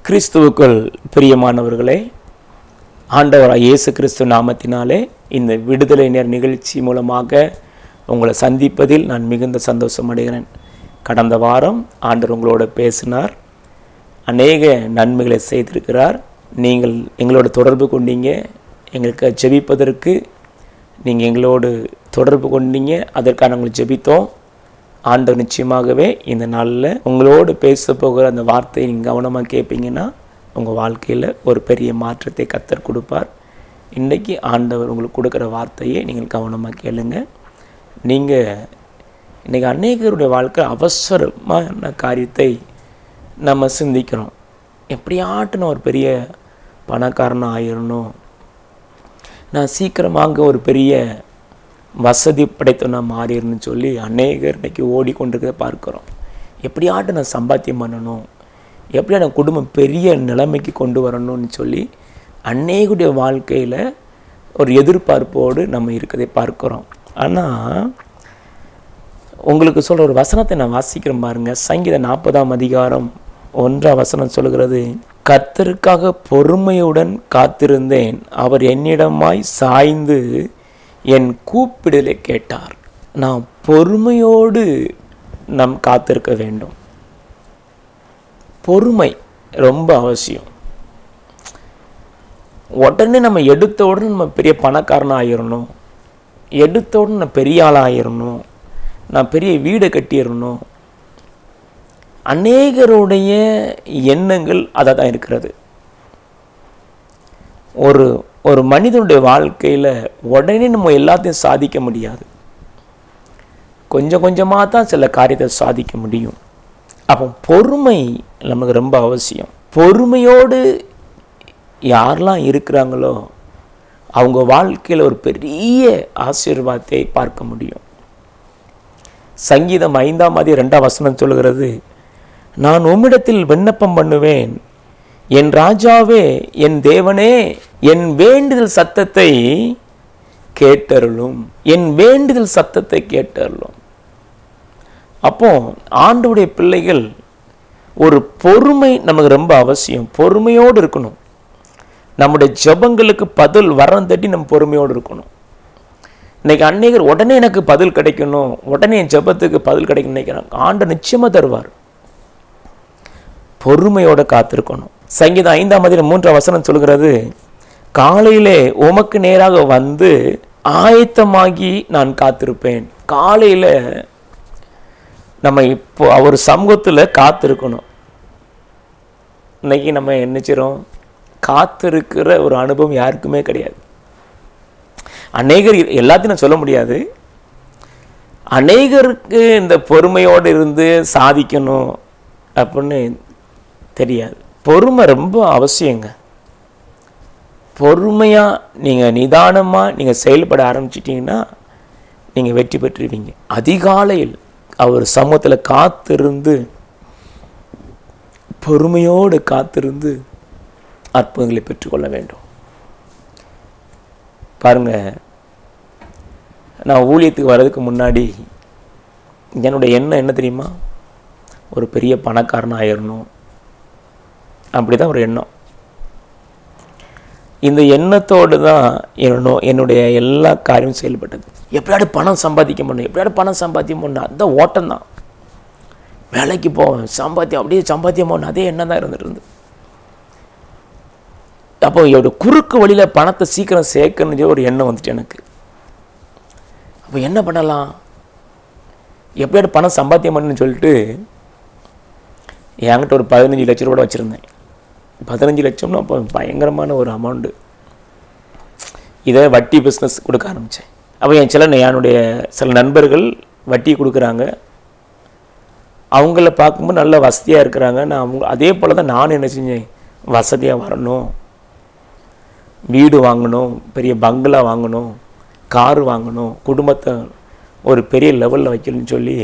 கிறிஸ்துவுக்குள் பிரியமானவர்களே, ஆண்டவராய் இயேசு கிறிஸ்து நாமத்தினாலே இந்த விடுதலை நேர் நிகழ்ச்சி மூலமாக உங்களை சந்திப்பதில் நான் மிகுந்த சந்தோஷம் அடைகிறேன். கடந்த வாரம் ஆண்டவர் உங்களோட பேசினார், அநேக நன்மைகளை செய்திருக்கிறார். நீங்கள் எங்களோட தொடர்பு கொண்டீங்க, எங்களுக்கு ஜெபிப்பதற்கு நீங்கள் எங்களோடு தொடர்பு கொண்டீங்க, அதற்காக நாங்கள் ஜெபித்தோம். ஆண்டவர் நிச்சயமாகவே இந்த நாளில் உங்களோடு பேச போகிற அந்த வார்த்தையை நீங்கள் கவனமாக கேட்பீங்கன்னா உங்கள் வாழ்க்கையில் ஒரு பெரிய மாற்றத்தை கர்த்தர் கொடுப்பார். இன்றைக்கி ஆண்டவர் உங்களுக்கு கொடுக்குற வார்த்தையை நீங்கள் கவனமாக கேளுங்க. நீங்கள் இன்றைக்கி அநேகருடைய வாழ்க்கை அவசரமான காரியத்தை நம்ம சிந்திக்கிறோம். எப்படியாட்டு நான் ஒரு பெரிய பணக்காரனாக ஆயிடணும், நான் சீக்கிரமாக ஒரு பெரிய வசதி படைத்தவனா மாறிடணும்னு சொல்லி அநேகர் இன்றைக்கி ஓடிக்கொண்டிருக்கிறத பார்க்குறோம். எப்படியாட்டு நான் சம்பாத்தியம் பண்ணணும், எப்படியா நான் குடும்பம் பெரிய நிலைமைக்கு கொண்டு வரணும்னு சொல்லி அநேகருடைய வாழ்க்கையில் ஒரு எதிர்பார்ப்போடு நம்ம இருக்கிறதை பார்க்குறோம். ஆனால் உங்களுக்கு சொல்கிற ஒரு வசனத்தை நான் வாசிக்கிறேன் பாருங்கள். சங்கீதம் 40ஆம் அதிகாரம் 1ஆம் வசனம் சொல்கிறது, கர்த்தருக்காக பொறுமையுடன் காத்திருந்தேன், அவர் என்னிடமாய் சாய்ந்து என் கூப்பிடலை கேட்டார். நாம் பொறுமையோடு நாம் காத்திருக்க வேண்டும். பொறுமை ரொம்ப அவசியம். உடனே நம்ம எடுத்த உடனே நம்ம பெரிய பணக்காரன் ஆகிடணும், எடுத்த உடனே நான் பெரிய ஆள் ஆகிடணும், நான் பெரிய வீடை கட்டிடணும். அநேகருடைய எண்ணங்கள் அதை தான் இருக்கிறது. ஒரு மனிதனுடைய வாழ்க்கையில் உடனே நம்ம எல்லாத்தையும் சாதிக்க முடியாது. கொஞ்சம் கொஞ்சமாக தான் சில காரியத்தை சாதிக்க முடியும். அப்போ பொறுமை நமக்கு ரொம்ப அவசியம். பொறுமையோடு யாரெல்லாம் இருக்கிறாங்களோ அவங்க வாழ்க்கையில் ஒரு பெரிய ஆசீர்வாதத்தை பார்க்க முடியும். சங்கீதம் 5ஆம் அதிகாரம் 2ஆம் வசனம் சொல்கிறது, நான் உம்மிடத்தில் விண்ணப்பம் பண்ணுவேன், என் ராஜாவே, என் தேவனே, என் வேண்டுதல் சத்தத்தை கேட்டருளும், என் வேண்டுதல் சத்தத்தை கேட்டருளும். அப்போ ஆண்டவருடைய பிள்ளைகள் ஒரு பொறுமை நமக்கு ரொம்ப அவசியம். பொறுமையோடு இருக்கணும். நம்முடைய ஜெபங்களுக்கு பதில் வரம் தட்டி நம்ம பொறுமையோடு இருக்கணும். இன்னைக்கு அநேகர் உடனே எனக்கு பதில் கிடைக்கணும், உடனே என் ஜெபத்துக்கு பதில் கிடைக்கணும் நினைக்கிறாங்க. ஆண்டவர் நிச்சயமாக தருவார். பொறுமையோடு காத்திருக்கணும். சங்கீதம் 5ஆம் அதிகாரம் 3ஆம் வசனம் சொல்கிறது, காலையிலே உமக்கு நேராக வந்து ஆயத்தமாகி நான் காத்திருப்பேன். காலையில் நம்ம இப்போ அவர் சமூகத்தில் காத்திருக்கணும். இன்னைக்கு நம்ம என்னச்சிரோம், காத்திருக்கிற ஒரு அனுபவம் யாருக்குமே கிடையாது. அநேகர், எல்லாத்தையும் நான் சொல்ல முடியாது, அநேகருக்கு இந்த பொறுமையோடு இருந்து சாதிக்கணும் அப்படின்னு தெரியாது. பொறுமை ரொம்ப அவசியங்க. பொறுமையாக நீங்கள் நிதானமாக நீங்கள் செயல்பட ஆரம்பிச்சிட்டிங்கன்னா நீங்கள் வெற்றி பெற்றுவீங்க. அதிகாலையில் அவர் சமூகத்தில் காத்திருந்து, பொறுமையோடு காத்திருந்து அற்புதங்களை பெற்றுக்கொள்ள வேண்டும். பாருங்கள், நான் ஊழியத்துக்கு வர்றதுக்கு முன்னாடி என்னுடைய எண்ணம் என்ன தெரியுமா, ஒரு பெரிய பணக்காரன் ஆயிடணும், அப்படி தான் ஒரு எண்ணம். இந்த எண்ணத்தோடு தான் என்னுடைய எல்லா காரியமும் செயல்பட்டது. எப்படியாவது பணம் சம்பாதிக்க முடியும், எப்படியாவது பணம் சம்பாத்தியம் பண்ணணும், அந்த ஓட்டம் தான். வேலைக்கு போவேன், சம்பாத்தியம், அப்படியே சம்பாத்தியம் பண்ணணும், அதே எண்ணம் தான் இருந்துருந்து. அப்போ என்னோட குறுக்கு வழியில் பணத்தை சீக்கிரம் சேர்க்கணுன்னு ஒரு எண்ணம் வந்துட்டு எனக்கு. அப்போ என்ன பண்ணலாம், எப்படியாவது பணம் சம்பாத்தியம் பண்ணணும்னு சொல்லிட்டு என்கிட்ட ஒரு 15 லட்ச ரூபா வச்சுருந்தேன். 15 லட்சம்னா அப்போ பயங்கரமான ஒரு அமௌண்ட்டு. இதை வட்டி பிஸ்னஸ் கொடுக்க ஆரம்பித்தேன். அப்போ என்னுடைய சில நண்பர்கள் வட்டி கொடுக்குறாங்க, அவங்கள பார்க்கும்போது நல்ல வசதியாக இருக்கிறாங்க. நான் அதே போல் தான் நானும் என்ன செஞ்சேன், வசதியாக வரணும், வீடு வாங்கணும், பெரிய பங்களா வாங்கணும், காரு வாங்கணும், குடும்பத்தை ஒரு பெரிய லெவலில் வைக்கணும்னு சொல்லி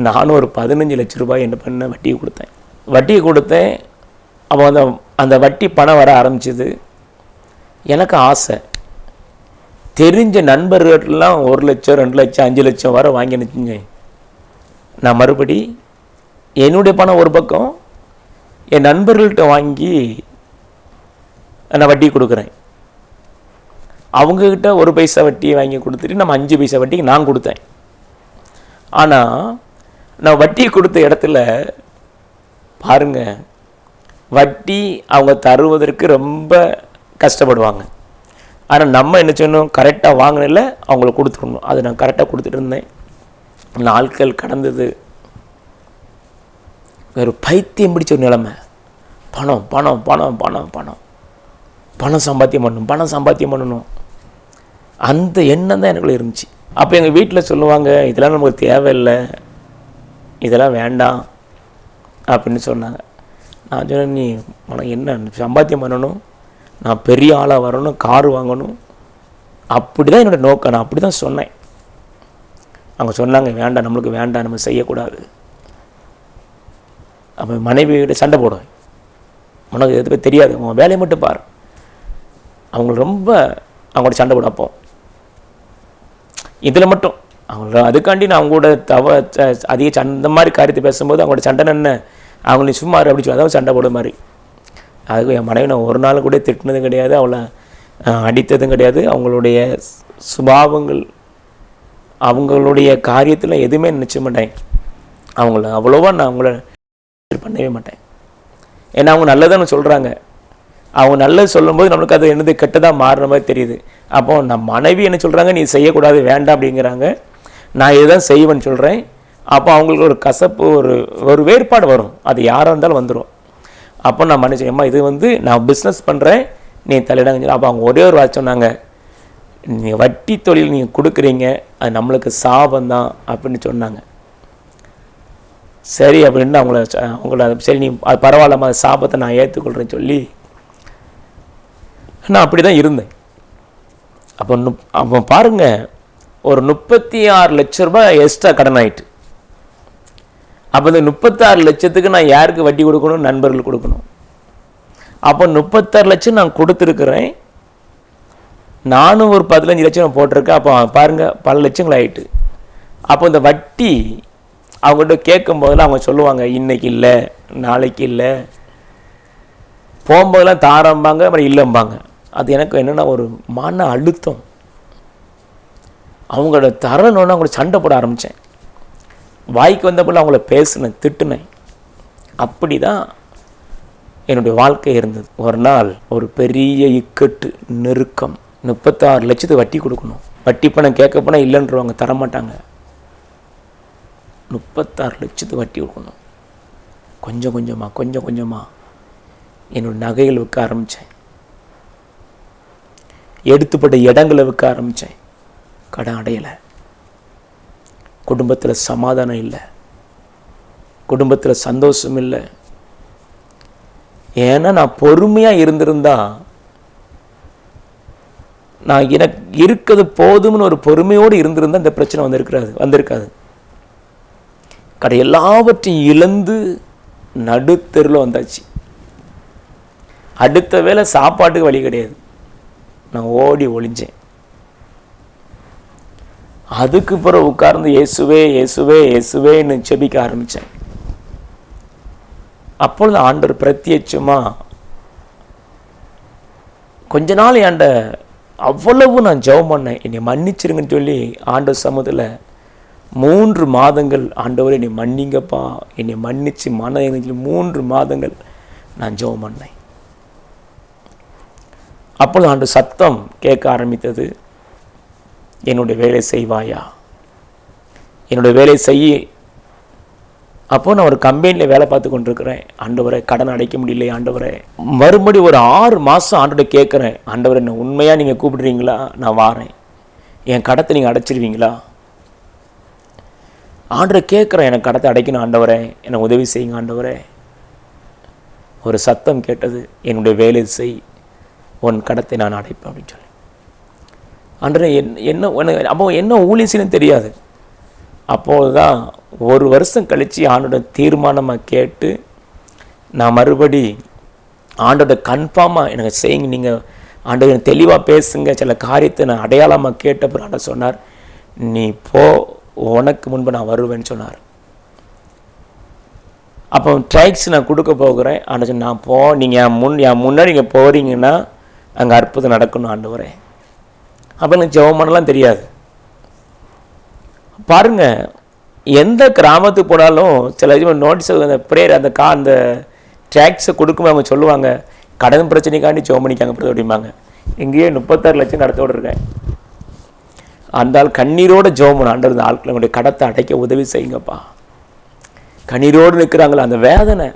நானும் ஒரு 15 லட்ச ரூபாய் என்ன பண்ண வட்டியை கொடுத்தேன். அப்போ அந்த வட்டி பணம் வர ஆரம்பிச்சிது. எனக்கு ஆசை, தெரிஞ்ச நண்பர்களெலாம் 1 லட்சம் 2 லட்சம் 5 லட்சம் வர வாங்கி நினச்சிங்க. நான் மறுபடி என்னுடைய பணம் ஒரு பக்கம், என் நண்பர்கள்ட்ட வாங்கி நான் வட்டி கொடுக்குறேன். அவங்கக்கிட்ட 1 பைசா வட்டியை வாங்கி கொடுத்துட்டு நம்ம 5 பைசா வட்டிக்கு நான் கொடுத்தேன். ஆனால் நான் வட்டி கொடுத்த இடத்துல பாருங்க, வட்டி அவங்க தருவதற்கு ரொம்ப கஷ்டப்படுவாங்க. ஆனால் நம்ம என்ன செய்யணும், கரெக்டாக வாங்கினில்ல அவங்களுக்கு கொடுத்துடணும். அதை நான் கரெக்டாக கொடுத்துட்டு இருந்தேன். நாட்கள் கடந்தது. வேறு பைத்தியம் பிடிச்ச ஒரு நிலைமை. பணம் பணம் பணம் பணம் பணம் பணம் சம்பாத்தியம் பண்ணணும் அந்த எண்ணம் தான் எனக்குள்ள இருந்துச்சு. அப்போ எங்கள் வீட்டில் சொல்லுவாங்க, இதெல்லாம் நமக்கு தேவையில்லை, இதெல்லாம் வேண்டாம் அப்படின்னு சொன்னாங்க. நான் சொன்னேன், நீ உனக்கு என்ன சம்பாத்தியம் பண்ணணும், நான் பெரிய ஆளாக வரணும், கார் வாங்கணும், அப்படி தான் என்னோடய நோக்கம். நான் அப்படி தான் சொன்னேன். அவங்க சொன்னாங்க, வேண்டாம், நம்மளுக்கு வேண்டாம், நம்ம செய்யக்கூடாது. அப்போ மனைவியிட்ட சண்டை போடுவேன். உனக்கு எது தெரியாது, உங்கள் வேலையை மட்டும் பார். அவங்க ரொம்ப அவங்களோட சண்டை போட. அப்போ இதில் மட்டும் அவங்கள அதுக்காண்டி நான் அவங்களோட அதிக அந்த மாதிரி காரியத்தை பேசும்போது அவங்களோட சண்டை என்ன, அவங்கள சும்மா அப்படி சொல்லி அதாவது சண்டை போட மாதிரி. அதுக்கு என் மனைவி நான் ஒரு நாள் கூட திட்டினதும் கிடையாது, அவளை அடித்ததும் கிடையாது. அவங்களுடைய சுபாவங்கள் அவங்களுடைய காரியத்தில் எதுவுமே நினச்ச மாட்டேன். அவங்கள அவ்வளோவா நான் அவங்கள பண்ணவே மாட்டேன். ஏன்னா அவங்க நல்லதான்னு சொல்கிறாங்க. அவங்க நல்லது சொல்லும்போது நம்மளுக்கு அது என்னது கெட்டதாக மாறுற மாதிரி தெரியுது. அப்போ நம்ம மனைவி என்ன சொல்கிறாங்க, நீ செய்யக்கூடாது, வேண்டாம் அப்படிங்கிறாங்க. நான் இதுதான் செய்வேன்னு சொல்கிறேன். அப்போ அவங்களுக்கு ஒரு கசப்பு, ஒரு வேறுபாடு வரும். அது யாராக இருந்தாலும் வந்துடும். அப்போ நான் மனுஷன், அம்மா இது நான் பிஸ்னஸ் பண்ணுறேன், நீ தலையிடாங்க. அப்போ அவங்க ஒரே ஒரு வார்த்தை சொன்னாங்க, நீங்கள் வட்டி தொழில் நீங்கள் கொடுக்குறீங்க, அது நம்மளுக்கு சாபந்தான் அப்படின்னு சொன்னாங்க. சரி அப்படின்னு அவங்கள சரி நீ அது பரவாயில்லம்மா, அது சாபத்தை நான் ஏற்றுக்கொள்கிறேன்னு சொல்லி நான் அப்படி தான் இருந்தேன். அப்போ பாருங்கள், ஒரு 36 லட்ச ரூபாய் எக்ஸ்ட்ரா கடன் ஆகிட்டு. அப்போ இந்த 36 லட்சத்துக்கு நான் யாருக்கு வட்டி கொடுக்கணும், நண்பர்கள் கொடுக்கணும். அப்போ 36 லட்சம் நான் கொடுத்துருக்குறேன், நானும் ஒரு 15 லட்சம் போட்டிருக்கேன். அப்போ பாருங்கள், பல லட்சங்கள் ஆகிட்டு. அப்போ இந்த வட்டி அவங்ககிட்ட கேட்கும் போதெல்லாம் அவங்க சொல்லுவாங்க, இன்னைக்கு இல்லை, நாளைக்கு இல்லை, போகும்போதெல்லாம் தாரம்பாங்க, அப்புறம் இல்லைம்பாங்க. அது எனக்கு என்னென்னா ஒரு மன அழுத்தம். அவங்களோட தரணுன்னு அவங்கள சண்டை போட ஆரம்பித்தேன். வாய்க்கு வந்தப்போ அவங்கள பேசினேன், திட்டுனேன். அப்படி தான் என்னுடைய வாழ்க்கை இருந்தது. ஒரு நாள் ஒரு பெரிய இக்கட்டு, நெருக்கம். 36 லட்சத்துக்கு வட்டி கொடுக்கணும். வட்டி பணம் கேட்க போனால் இல்லைன்றவங்க, தரமாட்டாங்க. 36 லட்சத்துக்கு வட்டி கொடுக்கணும். கொஞ்சம் கொஞ்சமாக என்னோட நகைகள் விற்க ஆரம்பித்தேன். எடுத்துப்பட்ட இடங்களை விற்க ஆரம்பித்தேன். கடன் அடையலை. குடும்பத்தில் சமாதானம் இல்லை, குடும்பத்தில் சந்தோஷம் இல்லை. ஏன்னா நான் பொறுமையாக இருந்திருந்தா, நான் எனக்கு இருக்கிறது போதும்னு ஒரு பொறுமையோடு இருந்திருந்தா இந்த பிரச்சனை வந்திருக்காது. கடை எல்லாவற்றையும் இழந்து நடுத்தெருவில் வந்தாச்சு. அடுத்த வேளை சாப்பாட்டுக்கு வழி கிடையாது. நான் ஓடி ஒளிஞ்சேன். அதுக்கு பிறகு உட்கார்ந்து இயேசுவே இயேசுவே இயேசுவேன்னு செபிக்க ஆரம்பித்தேன். அப்பொழுது ஆண்டவர் பிரத்யட்சமா கொஞ்ச நாள் ஆண்ட அவ்வளவு நான் ஜெபம் பண்ணேன், என்னை மன்னிச்சிருங்கன்னு சொல்லி ஆண்டவர் சமூகத்தில் 3 மாதங்கள் ஆண்டவரை என்னை மன்னிங்கப்பா, என்னை மன்னிச்சு 3 மாதங்கள் நான் ஜெபம் பண்ணேன். அப்பொழுது ஆண்டவர் சத்தம் கேட்க ஆரம்பித்தது, என்னுடைய வேலை செய்வாயா, என்னுடைய வேலை செய்ய. அப்போது நான் ஒரு கம்பெனியில் வேலை பார்த்து கொண்டிருக்கிறேன். ஆண்டவரை கடன் அடைக்க முடியல, ஆண்டவரை மறுபடி ஒரு 6 மாதம் ஆண்டவரை கேட்குறேன், ஆண்டவரை என்ன உண்மையாக நீங்கள் கூப்பிடுறீங்களா, நான் வாரேன், என் கடத்தை நீங்கள் அடைச்சிருவீங்களா. ஆண்டவரை கேட்குறேன், எனக்கு கடத்தை அடைக்கணும் ஆண்டவரே, எனக்கு உதவி செய்யுங்க ஆண்டவரே. ஒரு சத்தம் கேட்டது, என்னுடைய வேலை செய், உன் கடத்தை நான் அடைப்பேன் அப்படின்னு சொல்லி. ஆண்டவரே அப்போ என்ன ஊழியம் செய்யணும்னு தெரியாது. அப்போது தான் 1 வருஷம் கழித்து ஆண்டோட தீர்மானமாக கேட்டு நான் மறுபடி ஆண்டோட கன்ஃபார்மாக எனக்கு செய்யுங்க, நீங்கள் ஆண்டவர் தெளிவாக பேசுங்க, சில காரியத்தை நான் அடையாளமாக கேட்டப்போ ஆண்டவர் சொன்னார், நீ போ, உனக்கு முன்பு நான் வருவேன்னு சொன்னார். அப்போ ட்ரைக்ஸ் நான் கொடுக்க போகிறேன். ஆனால் நான் நீங்கள் என் முன்னாடி நீங்கள் போகிறீங்கன்னா அங்கே அற்புதம் நடக்கணும் ஆண்டவரே. அப்போ எனக்கு ஜெபம் பண்ணலாம் தெரியாது. பாருங்கள், எந்த கிராமத்துக்கு போனாலும் சில நோட்டீஸ் அந்த ப்ரேயர் அந்த ட்ராக்ஸை கொடுக்கும்போது அவங்க சொல்லுவாங்க, கடன் பிரச்சனைக்காண்டி ஜெபம் பண்ணிக்காங்க அப்படிம்பாங்க. எங்கேயோ 36 லட்சம் கடத்தோடு இருக்கேன். அந்த ஆள் கண்ணீரோட ஜெபம் பண்ண, ஆண்டவர் இந்த ஆட்களுடைய கடத்தை அடைக்க உதவி செய்யுங்கப்பா. கண்ணீரோடு நிற்கிறாங்களா, அந்த வேதனை,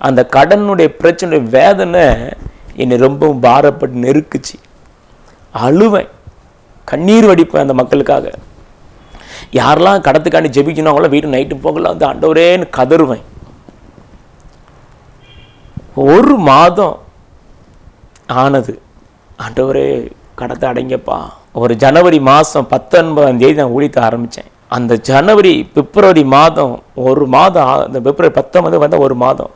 அந்த கடனுடைய பிரச்சனை வேதனை என்னை ரொம்பவும் பாரப்பட்டு நெருக்குச்சு. அழுவேன், கண்ணீர் வடிப்பேன் அந்த மக்களுக்காக. யாரெல்லாம் கடத்துக்காண்டி ஜெபிக்கணும் அவங்களாம் வீட்டு நைட்டு போகலாம் வந்து ஆண்டவரேன்னு கதறுவேன். 1 மாதம் ஆனது, ஆண்டவரே கடத்தை அடைங்கப்பா. ஒரு ஜனவரி மாதம் 19ஆம் தேதி நான் ஊழியத்தை ஆரம்பித்தேன். அந்த ஜனவரி பிப்ரவரி மாதம் 1 மாதம், அந்த பிப்ரவரி 19 வந்தால் 1 மாதம்.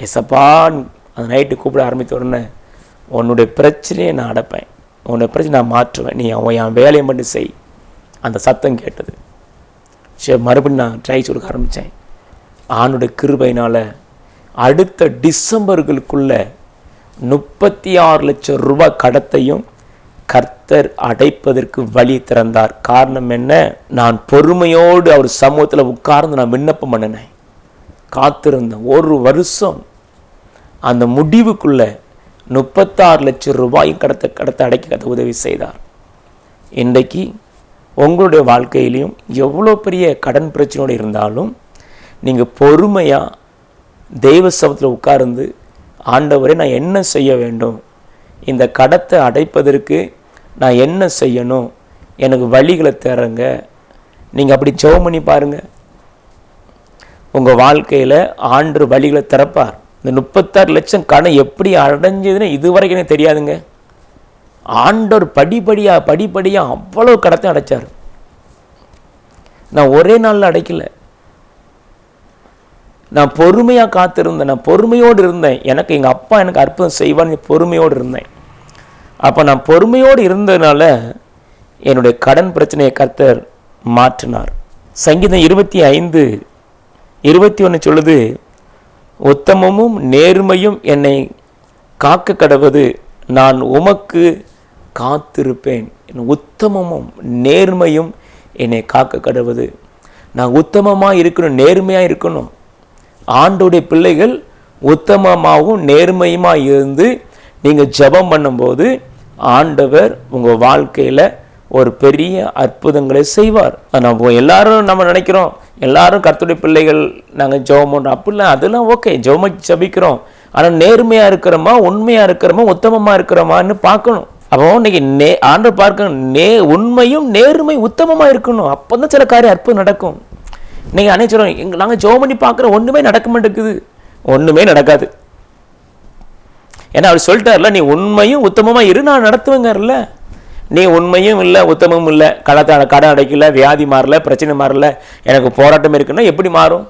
எசப்பா அந்த நைட்டு கூப்பிட ஆரம்பித்த உடனே, உன்னுடைய பிரச்சனையை நான் அடைப்பேன், உன்னுடைய பிரச்சனை நான் மாற்றுவேன், நீ என் வேலையை மட்டும் செய். அந்த சத்தம் கேட்டது. சரி, மறுபடியும் நான் ட்ரை கொடுக்க ஆரம்பித்தேன். ஆணுடைய கிருபையினால் அடுத்த டிசம்பர்களுக்குள்ள 36 லட்சம் ரூபாய் கடத்தையும் கர்த்தர் அடைப்பதற்கு வழி திறந்தார். காரணம் என்ன? நான் பொறுமையோடு அவர் சமூகத்தில் உட்கார்ந்து நான் விண்ணப்பம் பண்ணினேன், காத்திருந்தேன். 1 வருஷம் அந்த முடிவுக்குள்ள 36 லட்சம் ரூபாயும் கடத்தை அடைக்க உதவி செய்தார். இன்றைக்கு உங்களுடைய வாழ்க்கையிலையும் எவ்வளோ பெரிய கடன் பிரச்சனையோடு இருந்தாலும் நீங்கள் பொறுமையாக தெய்வ சமூகத்தில் உட்கார்ந்து, ஆண்டவரே நான் என்ன செய்ய வேண்டும், இந்த கடத்தை அடைப்பதற்கு நான் என்ன செய்யணும், எனக்கு வழிகளை தரங்க. நீங்கள் அப்படி ஜெபம் பண்ணி பாருங்கள், உங்கள் வாழ்க்கையில் ஆண்டு வழிகளை திறப்பார். இந்த 36 லட்சம் கடன் எப்படி அடைஞ்சதுன்னு இதுவரைக்கும் எனக்கு தெரியாதுங்க. ஆண்டவர் படிப்படியாக அவ்வளோ கடத்தை அடைச்சார். நான் ஒரே நாளில் அடைக்கல, நான் பொறுமையாக காத்திருந்தேன், நான் பொறுமையோடு இருந்தேன். எனக்கு எங்கள் அப்பா எனக்கு அற்புதம் செய்வான்னு பொறுமையோடு இருந்தேன். அப்போ நான் பொறுமையோடு இருந்ததுனால என்னுடைய கடன் பிரச்சனையை கர்த்தர் மாற்றினார். சங்கீதம் 25:21 சொல்லுது, உத்தமமும் நேர்மையும் என்னை காக்க கடவது, நான் உமக்கு காத்திருப்பேன். உத்தமமும் நேர்மையும் என்னை காக்க கடவுது. நான் உத்தமமாக இருக்கணும், நேர்மையாக இருக்கணும். ஆண்டோடைய பிள்ளைகள் உத்தமமாகவும் நேர்மையுமா இருந்து நீங்கள் ஜெபம் பண்ணும்போது ஆண்டவர் உங்கள் வாழ்க்கையில் ஒரு பெரிய அற்புதங்களை செய்வார். நம்ம எல்லாரும் நினைக்கிறோம், எல்லாரும் கர்த்தருடைய பிள்ளைகள் நாங்கள் ஜெபம் பண்ணுறோம் அப்படிலாம், அதெல்லாம் ஓகே, ஜெபிக்கிறோம். ஆனால் நேர்மையாக இருக்கிறோமா, உண்மையாக இருக்கிறோமா, உத்தமமாக இருக்கிறோமான்னு பார்க்கணும். அப்போ இன்னைக்கு ஆண்டவர் பார்க்க உண்மையும் நேர்மை உத்தமமாக இருக்கணும். அப்போ தான் சில காரியம் அற்புதம் நடக்கும். நீங்கள் அனைத்து நாங்கள் ஜெபம் பண்ணி பார்க்குறோம், ஒன்றுமே நடக்க மாட்டேங்குது, ஒன்றுமே நடக்காது. ஏன்னா அவர் சொல்லிட்டார்ல, நீ உண்மையும் உத்தமமாக இரு, நான் நடத்துவேங்கல்ல. நீ உண்மையும் இல்லை, உத்தமமும் இல்லை, கடன் அடைக்கல, வியாதி மாறல, பிரச்சனை மாறல, எனக்கு போராட்டம் இருக்குன்னா எப்படி மாறும்?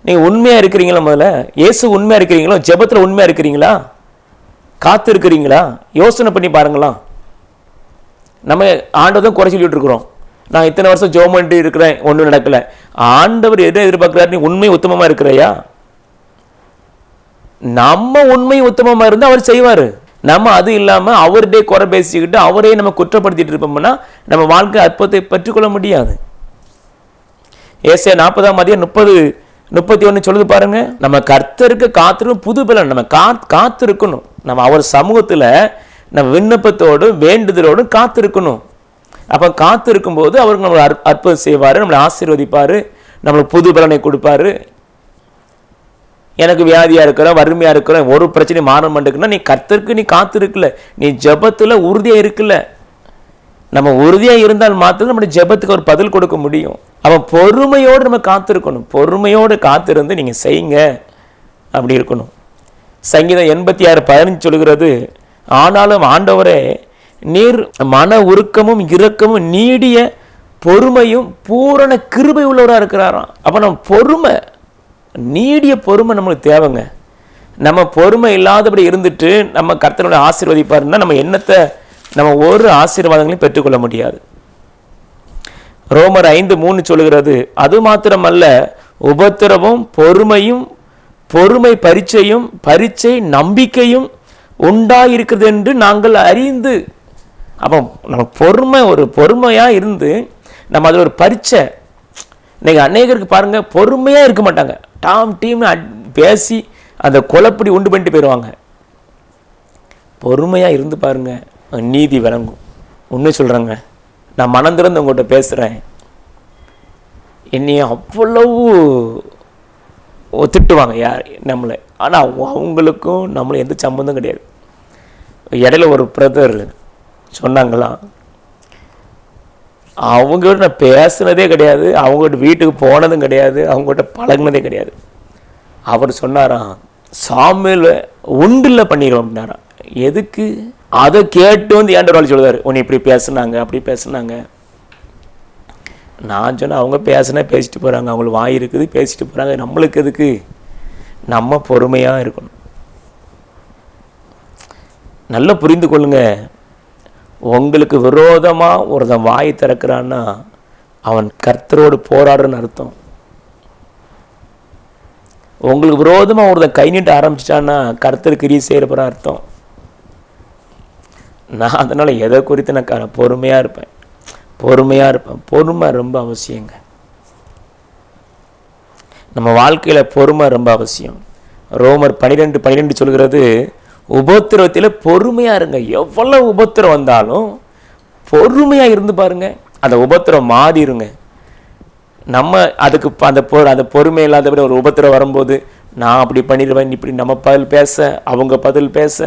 நீங்கள் உண்மையாக இருக்கிறீங்களா? முதல்ல இயேசு உண்மையாக இருக்கிறீங்களா? ஜெபத்தில் உண்மையாக இருக்கிறீங்களா? காத்து இருக்கிறீங்களா? யோசனை பண்ணி பாருங்களா. நம்ம ஆண்டவர் குறை சொல்லிட்டு இருக்கிறோம், நான் இத்தனை வருஷம் ஜெபம் பண்ணிட்டு இருக்கிறேன், ஒன்றும் நடக்கல. ஆண்டவர் எதை எதிர்பார்க்கிறார்? நீ உண்மை உத்தமமாக இருக்கிறையா? நம்ம உண்மை உத்தமமாக இருந்தால் அவர் செய்வார். நம்ம அது இல்லாமல் அவர்கிட்டே குறை பேசிக்கிட்டு அவரே நம்ம குற்றப்படுத்திட்டு இருப்போம்னா நம்ம வாழ்க்கை அற்புதத்தை பெற்றுக்கொள்ள முடியாது. ஏசாயா 40:30-31 சொல்லுது பாருங்க, நம்ம கர்த்தருக்கு காத்திருக்கும் புது பலன். நம்ம காத்திருக்கணும், நம்ம அவர் சமூகத்தில் நம்ம விண்ணப்பத்தோடு வேண்டுதலோடு காத்திருக்கணும். அப்போ காத்திருக்கும் போது அவருக்கு நம்மளை அற்புதம் செய்வார், நம்மளை ஆசீர்வதிப்பார், நம்மளுக்கு புது பலனை கொடுப்பாரு. எனக்கு வியாதியாக இருக்கிறோம், வறுமையாக இருக்கிறோம், ஒரு பிரச்சனை மாற மாட்டேங்குன்னா நீ கர்த்தருக்கு நீ காத்திருக்கல, நீ ஜெபத்தில் உறுதியாக இருக்குல்ல. நம்ம உறுதியாக இருந்தால் மாத்திரம் நம்முடைய ஜெபத்துக்கு ஒரு பதில் கொடுக்க முடியும். அவன் பொறுமையோடு நம்ம காத்திருக்கணும், பொறுமையோடு காத்திருந்து நீங்கள் செய்யுங்க, அப்படி இருக்கணும். சங்கீதம் 86:15 சொல்கிறது, ஆனாலும் ஆண்டவரே நீர் மன உருக்கமும் இரக்கமும் நீடிய பொறுமையும் பூரண கிருபை உள்ளவராக இருக்கிறாராம். அப்போ நம்ம பொறுமை, நீடிய பொறுமை நம்மளுக்கு தேவைங்க. நம்ம பொறுமை இல்லாதபடி இருந்துட்டு நம்ம கர்த்தரோட ஆசீர்வதிப்பாருன்னா நம்ம என்னத்தை நம்ம ஒரு ஆசீர்வாதங்களையும் பெற்றுக்கொள்ள முடியாது. ரோமர் 5:3 சொல்லுகிறது, அது மாத்திரமல்ல உபத்திரவம் பொறுமையும், பொறுமை பரீட்சையும், பரீட்சை நம்பிக்கையும் உண்டாயிருக்கிறது என்று நாங்கள் அறிந்து. அப்போ நம்ம பொறுமை, ஒரு பொறுமையாக இருந்து நம்ம அதில் ஒரு பரீட்சை. இன்னைக்கு அநேகருக்கு பாருங்க, பொறுமையாக இருக்க மாட்டாங்க, டீம்னு பேசி அந்த கொலைப்படி உண்டு பண்ணிட்டு போயிடுவாங்க. பொறுமையாக இருந்து பாருங்க, நீதி விளங்கும். உண்மை சொல்கிறேங்க, நான் மனம் திறந்து உங்கள்கிட்ட பேசுகிறேன். என்னைய அவ்வளவு திட்டுவாங்க யார் நம்மளை, ஆனால் அவங்களுக்கும் நம்மளும் எந்த சம்பந்தம் கிடையாது. இடையில ஒரு பிரதர் சொன்னாங்களாம், அவங்ககிட்ட நான் பேசுனதே கிடையாது, அவங்ககிட்ட வீட்டுக்கு போனதும் கிடையாது, அவங்ககிட்ட பழகினதே கிடையாது. அவர் சொன்னாராம், சாமியில் உண்டில் பண்ணிடுவோம் அப்படின்னாராம். எதுக்கு? அதை கேட்டு வந்து ஏன்டா சொல்லுவார், உன்னை இப்படி பேசுனாங்க அப்படி பேசுனாங்க. நான் சொன்னேன், அவங்க பேசினா பேசிட்டு போகிறாங்க, அவங்களுக்கு வாய் இருக்குது பேசிட்டு போகிறாங்க, நம்மளுக்கு எதுக்கு? நம்ம பொறுமையாக இருக்கணும். நல்லா புரிந்து கொள்ளுங்க, உங்களுக்கு விரோதமாக ஒருத்தன் வாய் திறக்கிறான்னா அவன் கர்த்தரோடு போராடுன்னு அர்த்தம். உங்களுக்கு விரோதமாக ஒருத்தன் கை நீட்ட ஆரம்பிச்சிட்டான்னா கர்த்தர் கிரியை செய்கிறப்பற அர்த்தம். நான் அதனால் எதை குறித்து நான் பொறுமையாக இருப்பேன். பொறுமை ரொம்ப அவசியங்க. நம்ம வாழ்க்கையில் பொறுமை ரொம்ப அவசியம். ரோமர் 12:12 சொல்கிறது, உபத்திரவத்தில் பொறுமையாக இருங்க. எவ்வளவு உபத்திரம் வந்தாலும் பொறுமையாக இருந்து பாருங்க, அந்த உபத்திரம் மாறிடுங்க. நம்ம அதுக்கு அந்த பொறுமை இல்லாதபடி ஒரு உபத்திரம் வரும்போது நான் அப்படி பண்ணிடுவேன், இப்படி நம்ம பதில் பேச, அவங்க பதில் பேச,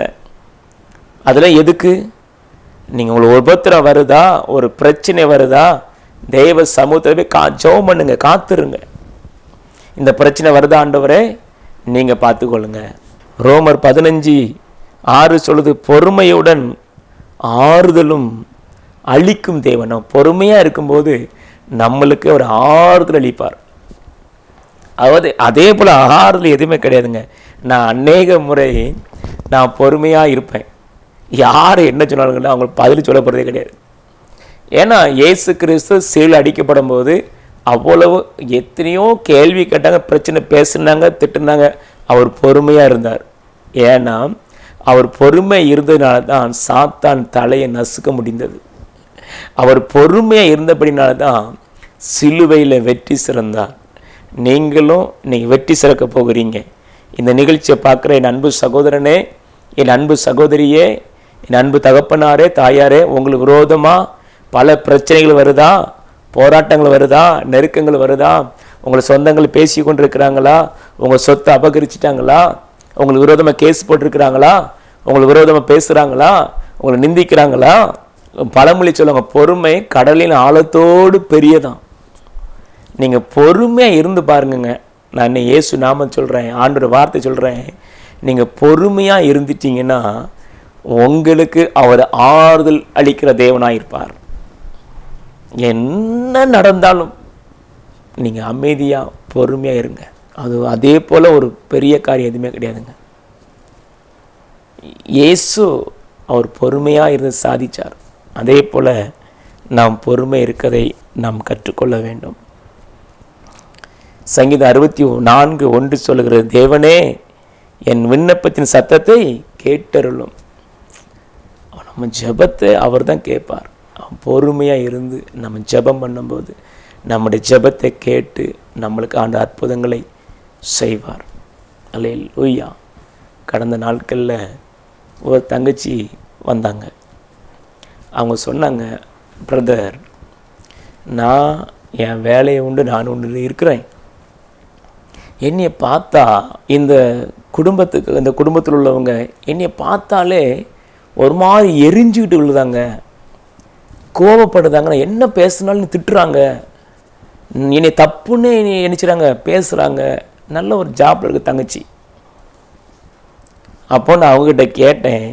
அதெல்லாம் எதுக்கு? நீங்கள் உங்களுக்கு உபத்திரம் வருதா, ஒரு பிரச்சனை வருதா, தெய்வ சமூகத்தில் போய் ஜெபம் பண்ணுங்க, காத்துருங்க. இந்த பிரச்சனை வருதா ஆண்டவரே, நீங்கள் பார்த்துக்கொள்ளுங்க. ரோமர் 15:6 சொல்லுது, பொறுமையுடன் ஆறுதலும் அளிக்கும் தேவன். பொறுமையாக இருக்கும்போது நம்மளுக்கு ஒரு ஆறுதல் அளிப்பார். அதாவது அதே போல் ஆறுதல் எதுவுமே கிடையாதுங்க. நான் அநேக முறை நான் பொறுமையாக இருப்பேன், யார் என்ன சொன்னாலுங்கன்னா அவங்களுக்கு பதில் சொல்ல போகிறதே கிடையாது. ஏன்னா இயேசு கிறிஸ்து சிலுவையில் அடிக்கப்படும் போது அவ்வளவு எத்தனையோ கேள்வி கேட்டாங்க, பிரச்சனை பேசுனாங்க, திட்டுனாங்க, அவர் பொறுமையாக இருந்தார். ஏன்னா அவர் பொறுமை இருந்ததுனால தான் சாத்தான் தலையை நசுக்க முடிந்தது. அவர் பொறுமையாக இருந்தபடினால தான் சிலுவையில் வெற்றி சிறந்தார். நீங்களும் நீங்கள் வெற்றி சிறக்க போகிறீங்க. இந்த நிகழ்ச்சியை பார்க்குற என் அன்பு சகோதரனே, என் அன்பு சகோதரியே, என் அன்பு தகப்பனாரே, தாயாரே, உங்களுக்கு விரோதமாக பல பிரச்சனைகள் வருதா, போராட்டங்கள் வருதா, நெருக்கங்கள் வருதா, உங்களை சொந்தங்கள் பேசி கொண்டு இருக்கிறாங்களா, உங்கள் சொத்தை அபகரிச்சிட்டாங்களா, உங்களுக்கு விரோதமாக கேஸ் போட்டிருக்கிறாங்களா, உங்களுக்கு விரோதமாக பேசுகிறாங்களா, உங்களை நிந்திக்கிறாங்களா, பழமொழி சொல்லுவாங்க, பொறுமை கடலின் ஆழத்தோடு பெரியதான். நீங்கள் பொறுமையாக இருந்து பாருங்க. நான் இன்னும் இயேசு நாமம் சொல்கிறேன், ஆண்டோட வார்த்தை சொல்கிறேன், நீங்கள் பொறுமையாக இருந்துட்டீங்கன்னா உங்களுக்கு அவர் ஆறுதல் அளிக்கிற தேவனாக இருப்பார். என்ன நடந்தாலும் நீங்கள் அமைதியாக பொறுமையாக இருங்க. அது அதே போல் ஒரு பெரிய காரியம் எதுவுமே கிடையாதுங்க. இயேசு அவர் பொறுமையாக இருந்து சாதித்தார். அதே போல் நாம் பொறுமை இருக்கதை நாம் கற்றுக்கொள்ள வேண்டும். சங்கீதம் 64:1 சொல்லுகிறது, தேவனே என் விண்ணப்பத்தின் சத்தத்தை கேட்டருளும். நம்ம ஜெபத்தை அவர் தான் கேட்பார். பொறுமையாக இருந்து நம்ம ஜெபம் பண்ணும்போது நம்முடைய ஜெபத்தை கேட்டு நம்மளுக்கு ஆண்ட அற்புதங்களை செய்வார். அல்லேலூயா. கடந்த நாட்களில் ஒரு தங்கச்சி வந்தாங்க. அவங்க சொன்னாங்க, பிரதர், நான் என் வேலையை உண்டு, நான் உண்டு இருக்கிறேன். என்னையை பார்த்தா இந்த குடும்பத்தில் உள்ளவங்க என்னையை பார்த்தாலே ஒரு மாதிரி எரிஞ்சுக்கிட்டு விழுதாங்க, கோபப்படுதாங்க, என்ன பேசுனாலும் திட்டுறாங்க, என்னை தப்புன்னு நினைச்சுறாங்க, பேசுகிறாங்க. நல்ல ஒரு ஜாப்ல இருக்கு தங்கச்சி. அப்போ நான் அவங்ககிட்ட கேட்டேன்,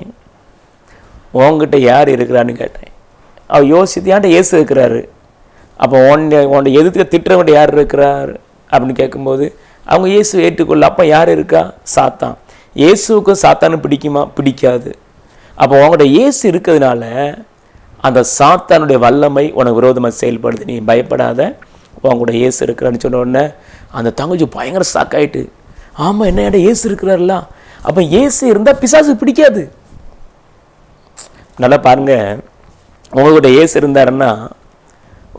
உங்ககிட்ட யார் இருக்கிறான்னு கேட்டேன். அவள் யோசித்து, ஏன்ட்ட இயேசு இருக்கிறாரு, அப்போ உன்னை எதிர்த்து திட்டுறவன்ட்ட யார் இருக்கிறார் அப்படின்னு கேட்கும்போது அவங்க இயேசு ஏற்றுக்கொள்ள. அப்போ யார் இருக்கா? சாத்தான். இயேசுக்கும் சாத்தானு பிடிக்குமா? பிடிக்காது. அப்போ உங்கள்கிட்ட இயேசு இருக்கிறதுனால அந்த சாத்தானுடைய வல்லமை உனக்கு விரோதமாக செயல்படுது. நீ பயப்படாத, உங்களோட இயேசு இருக்கிறான்னு சொன்ன உடனே அந்த தங்கச்சி பயங்கர ஷாக் ஆகிட்டு, ஆமாம் என்ன இடம் ஏசு இருக்கிறார்ல, அப்போ ஏசு இருந்தால் பிசாசு பிடிக்காது. நல்லா பாருங்கள், உங்கள்கிட்ட ஏசு இருந்தாருன்னா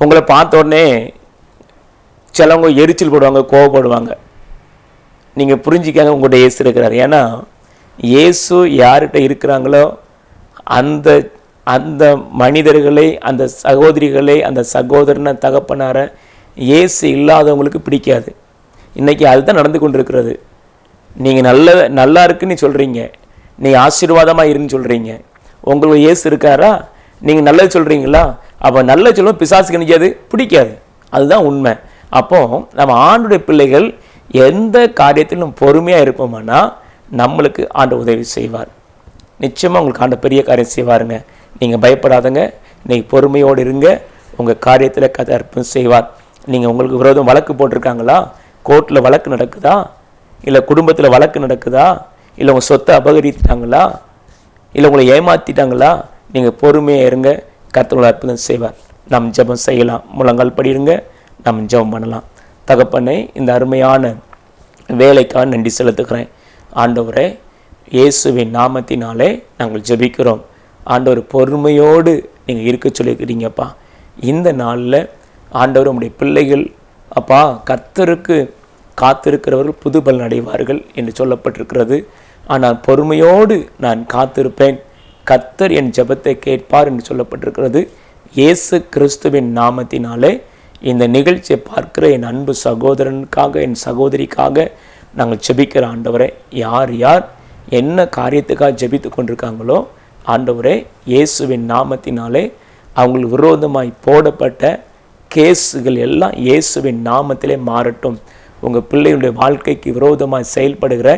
உங்களை பார்த்த உடனே சிலவங்க எரிச்சல் போடுவாங்க, கோவப்படுவாங்க. நீங்கள் புரிஞ்சிக்காங்க உங்கள்கிட்ட ஏசு இருக்கிறார். ஏன்னா இயேசு யார்கிட்ட இருக்கிறாங்களோ அந்த அந்த மனிதர்களை, அந்த சகோதரிகளை, அந்த சகோதரனை, தகப்பனாரை இயேசு இல்லாதவங்களுக்கு பிடிக்காது. இன்றைக்கி அதுதான் நடந்து கொண்டு இருக்கிறது. நீங்கள் நல்லா இருக்குன்னு சொல்கிறீங்க, நீங்கள் ஆசீர்வாதமாக இருன்னு சொல்கிறீங்க, உங்களுக்கு இயேசு இருக்காரா, நீங்கள் நல்லது சொல்கிறீங்களா? அப்போ நல்ல சொல்லுவோம், பிசாசுக்கு நிற்காது, பிடிக்காது. அதுதான் உண்மை. அப்போது நம்ம ஆண்டுடைய பிள்ளைகள் எந்த காரியத்திலும் பொறுமையாக இருப்போம்னா நம்மளுக்கு ஆண்டு உதவி செய்வார். நிச்சயமாக உங்களுக்கு ஆண்டு பெரிய காரியம் செய்வாருங்க. நீங்கள் பயப்படாதங்க, நீங்கள் பொறுமையோடு இருங்க, உங்கள் காரியத்தில் கர்த்தர் அற்புதம் செய்வார். நீங்கள் உங்களுக்கு விரோதம் வழக்கு போட்டிருக்காங்களா, கோர்ட்டில் வழக்கு நடக்குதா, இல்லை குடும்பத்தில் வழக்கு நடக்குதா, இல்லை உங்கள் சொத்தை அபகரித்தாங்களா, இல்லை உங்களை ஏமாற்றிட்டாங்களா, நீங்கள் பொறுமையாக இருங்க, கர்த்தர் அற்புதம் செய்வார். நம் ஜெபம் செய்யலாம், முழங்கால் படிடுங்க, நம்ம ஜெபம் பண்ணலாம். தகப்பனே, இந்த அருமையான வேலைக்காக நன்றி செலுத்துகிறேன். ஆண்டவரே, இயேசுவின் நாமத்தினாலே நாங்கள் ஜெபிக்கிறோம். ஆண்டவர், பொறுமையோடு நீங்கள் இருக்க சொல்லிக்கிறீங்கப்பா. இந்த நாளில் ஆண்டவர், உம்முடைய பிள்ளைகள் அப்பா கர்த்தருக்கு காத்திருக்கிறவர்கள் புது பலன் அடைவார்கள் என்று சொல்லப்பட்டிருக்கிறது. ஆனால் பொறுமையோடு நான் காத்திருப்பேன், கர்த்தர் என் ஜெபத்தை கேட்பார் என்று சொல்லப்பட்டிருக்கிறது. இயேசு கிறிஸ்துவின் நாமத்தினாலே இந்த நிகழ்ச்சியை பார்க்கிற என் அன்பு சகோதரனுக்காக, என் சகோதரிக்காக நாங்கள் ஜெபிக்கிற ஆண்டவரே, யார் யார் என்ன காரியத்துக்காக ஜெபித்து கொண்டிருக்காங்களோ ஆண்டவரே, இயேசுவின் நாமத்தினாலே அவங்களுக்கு விரோதமாய் போடப்பட்ட கேஸுகள் எல்லாம் இயேசுவின் நாமத்திலே மாறட்டும். உங்கள் பிள்ளைகளுடைய வாழ்க்கைக்கு விரோதமாய் செயல்படுகிற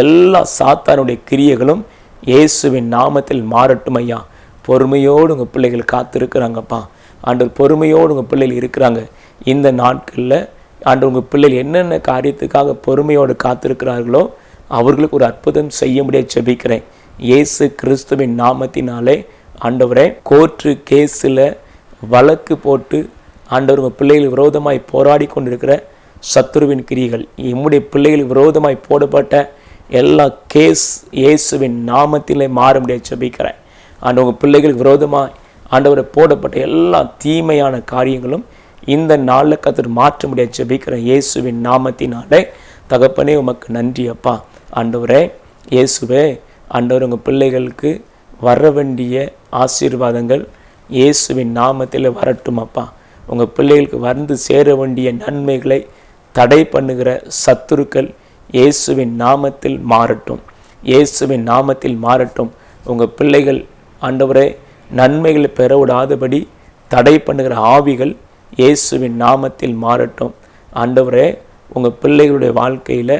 எல்லா சாத்தானுடைய கிரியைகளும் இயேசுவின் நாமத்தில் மாறட்டும் ஐயா. பொறுமையோடு உங்கள் பிள்ளைகள் காத்திருக்கிறாங்கப்பா. ஆண்டவர், பொறுமையோடு உங்கள் பிள்ளைகள் இருக்கிறாங்க. இந்த நாட்களில் ஆண்டவர், உங்கள் பிள்ளைகள் என்னென்ன காரியத்துக்காக பொறுமையோடு காத்திருக்கிறார்களோ அவர்களுக்கு ஒரு அற்புதம் செய்ய முடியாது ஜெபிக்கிறேன். இயேசு கிறிஸ்துவின் நாமத்தினாலே ஆண்டவரே, கோர்ட்டு கேஸில் வழக்கு போட்டு ஆண்டவர் உங்கள் பிள்ளைகள் விரோதமாய் போராடி கொண்டிருக்கிற சத்துருவின் கிரிகள், எம்முடைய பிள்ளைகள் விரோதமாய் போடப்பட்ட எல்லா கேஸ் இயேசுவின் நாமத்திலே மாற முடியாது ஜெபிக்கிறேன். ஆண்டவர், உங்கள் பிள்ளைகளுக்கு விரோதமாய் ஆண்டவரை போடப்பட்ட எல்லா தீமையான காரியங்களும் இந்த நாளில் கர்த்தர் மாற்ற முடியாது ஜெபிக்கிறேன் இயேசுவின் நாமத்தினாலே. தகப்பனே, உமக்கு நன்றி அப்பா. ஆண்டவரே இயேசுவே, ஆண்டவர், உங்கள் பிள்ளைகளுக்கு வர வேண்டிய ஆசீர்வாதங்கள் இயேசுவின் நாமத்தில் வரட்டும் அப்பா. உங்கள் பிள்ளைகளுக்கு வந்து சேர வேண்டிய நன்மைகளை தடை பண்ணுகிற சத்துருக்கள் இயேசுவின் நாமத்தில் மாறட்டும், இயேசுவின் நாமத்தில் மாறட்டும். உங்கள் பிள்ளைகள் ஆண்டவரே நன்மைகளை பெற விடாதபடி தடை பண்ணுகிற ஆவிகள் இயேசுவின் நாமத்தில் மாறட்டும். ஆண்டவரே, உங்கள் பிள்ளைகளுடைய வாழ்க்கையில்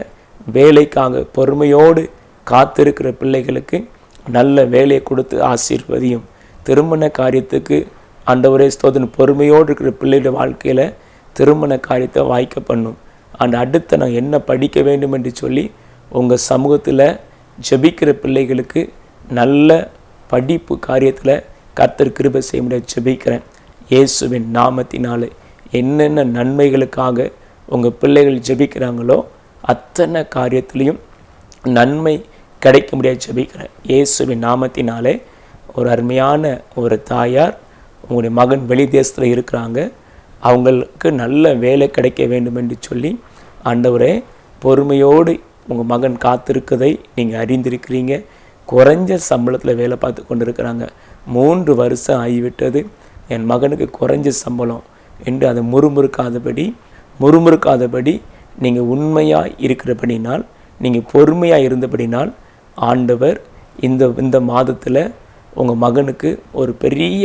வேலைக்காக பொறுமையோடு காத்திருக்கிற பிள்ளைகளுக்கு நல்ல வேலையை கொடுத்து ஆசீர்வதியும். திருமண காரியத்துக்கு ஆண்டவரே ஸ்தோத்திரம், பொறுமையோடு இருக்கிற பிள்ளைகளுடைய வாழ்க்கையில் திருமண காரியத்தை வாய்க்க பண்ணும். அந்த அடுத்த நான் என்ன படிக்க வேண்டும் என்று சொல்லி உங்கள் சமூகத்தில் ஜெபிக்கிற பிள்ளைகளுக்கு நல்ல படிப்பு காரியத்தில் கர்த்தர் கிருபை செய்ய முடியாது ஜெபிக்கிறேன் இயேசுவின் நாமத்தினாலே. என்னென்ன நன்மைகளுக்காக உங்கள் பிள்ளைகள் ஜெபிக்கிறாங்களோ அத்தனை காரியத்திலையும் நன்மை கிடைக்க முடியாது ஜெபிக்கிறேன் இயேசுவின் நாமத்தினாலே. ஒரு அருமையான ஒரு தாயார், உங்களுடைய மகன் வெளி தேசத்தில் இருக்கிறாங்க, அவங்களுக்கு நல்ல வேலை கிடைக்க வேண்டும் என்று சொல்லி ஆண்டவரே பொறுமையோடு உங்கள் மகன் காத்திருக்கதை நீங்கள் அறிந்திருக்கிறீங்க. குறைஞ்ச சம்பளத்தில் வேலை பார்த்து கொண்டு இருக்கிறாங்க. 3 வருஷம் ஆகிவிட்டது, என் மகனுக்கு குறைஞ்ச சம்பளம் என்று அதை முறுமுறுக்காதபடி நீங்கள் உண்மையாக இருக்கிறபடினால், நீங்கள் பொறுமையாக இருந்தபடினால் ஆண்டவர் இந்த மாதத்தில் உங்கள் மகனுக்கு ஒரு பெரிய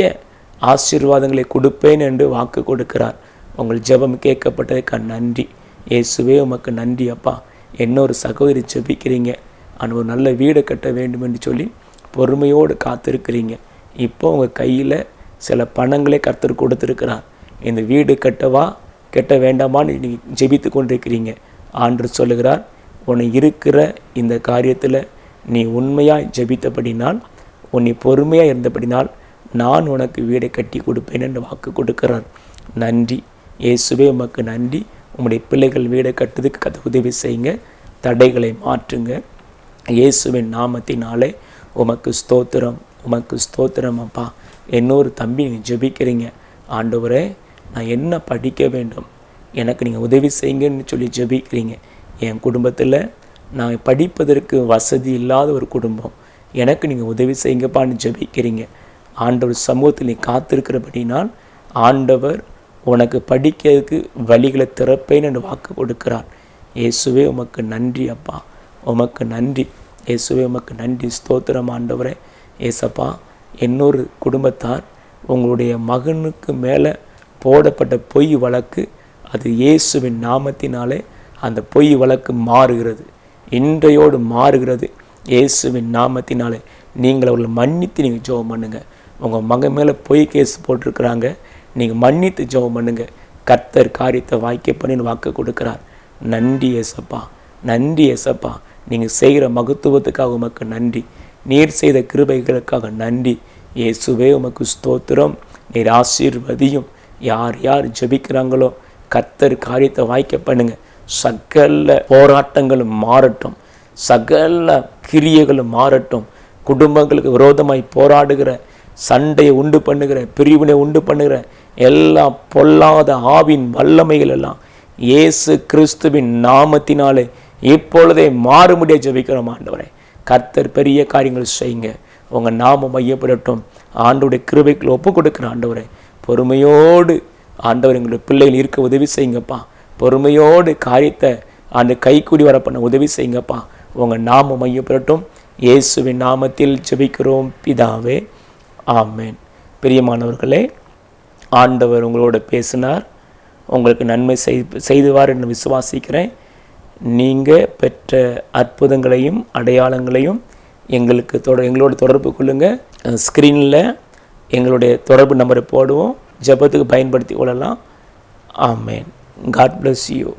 ஆசீர்வாதங்களை கொடுப்பேன் என்று வாக்கு கொடுக்கிறார். உங்கள் ஜெபம் கேட்கப்பட்டதுக்கு நன்றி இயேசுவே, உமக்கு நன்றி அப்பா. இன்னொரு சகோதரி ஜெபிக்கிறீங்க, ஒரு நல்ல வீடை கட்ட வேண்டும் என்று சொல்லி பொறுமையோடு காத்திருக்கிறீங்க. இப்போ உங்கள் கையில் சில பணங்களே கர்த்தர் கொடுத்துருக்கிறார். இந்த வீடு கட்டவா கட்ட வேண்டாமான்னு நீங்கள் ஜெபித்து கொண்டிருக்கிறீங்க. ஆண்டவர் சொல்லுகிறார், உன்னை இருக்கிற இந்த காரியத்தில் நீ உண்மையாக ஜெபித்தபடினால், உன்னை பொறுமையாக இருந்தபடினால் நான் உனக்கு வீடை கட்டி கொடுப்பேன் என்று வாக்கு கொடுக்கிறார். நன்றி இயேசுவே, உமக்கு நன்றி. உங்களுடைய பிள்ளைகள் வீடை கட்டுறதுக்கு கதை உதவி செய்யுங்க. தடைகளை மாற்றுங்க. இயேசுவின் நாமத்தினாலே உமக்கு ஸ்தோத்திரம், உமக்கு ஸ்தோத்திரம் அப்பா. இன்னொரு தம்பி நீங்கள் ஜெபிக்கிறீங்க, ஆண்டவரே நான் என்ன படிக்க வேண்டும், எனக்கு நீங்கள் உதவி செய்யுங்கன்னு சொல்லி ஜெபிக்கிறீங்க. என் குடும்பத்தில் நான் படிப்பதற்கு வசதி இல்லாத ஒரு குடும்பம், எனக்கு நீங்கள் உதவி செய்யுங்கப்பான்னு ஜெபிக்கிறீங்க. ஆண்டவர் சமூகத்தில் நீ காத்திருக்கிறபடினால் ஆண்டவர் உனக்கு படிக்கிறதுக்கு வழிகளை திறப்பேன்னு வாக்கு கொடுக்கிறார். இயேசுவே உமக்கு நன்றி அப்பா, உமக்கு நன்றி. இயேசுவே உமக்கு நன்றி, ஸ்தோத்திரம் ஆண்டவரே. ஏசப்பா, இன்னொரு குடும்பத்தார் உங்களுடைய மகனுக்கு மேலே போடப்பட்ட பொய் வழக்கு, அது இயேசுவின் நாமத்தினாலே அந்த பொய் வழக்கு மாறுகிறது, இன்றையோடு மாறுகிறது. இயேசுவின் நாமத்தினாலே நீங்கள் அவர்களை மன்னித்து நீங்கள் ஜெபம் பண்ணுங்கள். உங்கள் மகன் மேலே பொய் கேஸ் போட்டிருக்கிறாங்க, நீங்கள் மன்னித்து ஜெபம் பண்ணுங்க. கர்த்தர் காரியத்தை வாய்க்க பண்ணி வாக்கு கொடுக்கிறார். நன்றி ஏசப்பா, நன்றி ஏசப்பா. நீங்கள் செய்கிற மகத்துவத்துக்காக உமக்கு நன்றி, நீர் செய்த கிருபைகளுக்காக நன்றி. இயேசுவே உமக்கு ஸ்தோத்திரம். நீர் ஆசீர்வதியும். யார் யார் ஜெபிக்கிறாங்களோ கர்த்தர் காரியத்தை வாய்க்க பண்ணுங்க. சகல போராட்டங்களும் மாறட்டும், சகல கிரியைகளும் மாறட்டும். குடும்பங்களுக்கு விரோதமாய் போராடுகிற, சண்டையை உண்டு பண்ணுகிற, பிரிவினை உண்டு பண்ணுகிற எல்லா பொல்லாத ஆவின் வல்லமைகள் எல்லாம் இயேசு கிறிஸ்துவின் நாமத்தினாலே இப்பொழுதே மாறுமுடிய ஜெபிக்கிறோம் ஆண்டவரே. கர்த்தர் பெரிய காரியங்கள் செய்யுங்க. உங்கள் நாமம் மையப்படட்டும். ஆண்டவருடைய கிருபைக்குள் ஒப்பு கொடுக்குற ஆண்டவரே, பொறுமையோடு ஆண்டவர் எங்களுடைய பிள்ளைகள் இருக்க உதவி செய்யுங்கப்பா. பொறுமையோடு காரியத்தை அந்த கைக்கூடி வர பண்ண உதவி செய்யுங்கப்பா. உங்கள் நாமம் மையப்படட்டும். இயேசுவின் நாமத்தில் ஜெபிக்கிறோம் பிதாவே, ஆமேன். பிரியமானவர்களே, ஆண்டவர் உங்களோட பேசினார், உங்களுக்கு நன்மை செய்துவார் என்று விசுவாசிக்கிறேன். நீங்கள் பெற்ற அற்புதங்களையும் அடையாளங்களையும் எங்களோட தொடர்பு கொள்ளுங்கள். ஸ்க்ரீனில் எங்களுடைய தொடர்பு நம்பரை போடுவோம், ஜெபத்துக்கு பயன்படுத்தி கொள்ளலாம். ஆமேன். God bless you.